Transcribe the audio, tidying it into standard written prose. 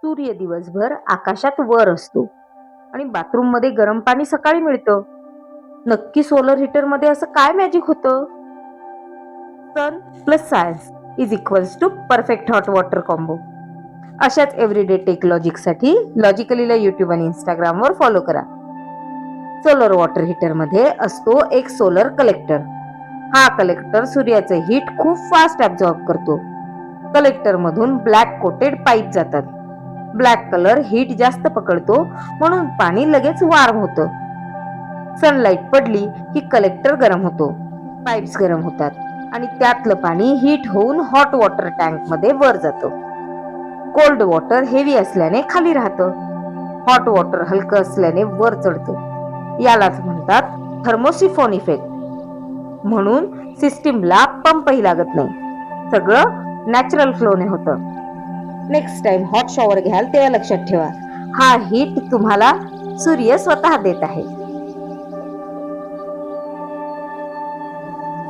सूर्य दिवसभर आकाशात वर असतो आणि बाथरूम मध्ये गरम पाणी सकाळी मिळतं. नक्की सोलर हीटर मध्ये असं काय मॅजिक होतं? Sun plus science is equals to perfect hot water combo. अशाच एव्हरीडे टेक लॉजिकसाठी लॉजिकलीला युट्यूब आणि इंस्टाग्रामवर फॉलो करा. सोलर वॉटर हीटर मध्ये असतो एक सोलर कलेक्टर. हा कलेक्टर सूर्याचे हीट खूप फास्ट ऍब्झॉर्ब करतो. कलेक्टर मधून ब्लॅक कोटेड पाईप जातात. ब्लॅक कलर हीट जास्त पकडतो म्हणून पाणी लगेच वार्म होतं. सनलाईट पडली की कलेक्टर गरम होतो, पाईप्स गरम होतात आणि त्यातलं पाणी हीट होऊन हॉट वॉटर टँक मध्ये वर जातं. कोल्ड वॉटर हेवी असल्याने खाली राहतं, हॉट वॉटर हलकं असल्याने वर चढतं. यालाच म्हणतात थर्मोसिफॉन इफेक्ट. म्हणून सिस्टीमला पंपही लागत नाही, सगळं नॅचरल फ्लोने होतं. नेक्स्ट टाइम हॉट शॉवर घ्याल तेव्हा लक्षात ठेवा, हा हीट तुम्हाला सूर्य स्वतः देत आहे.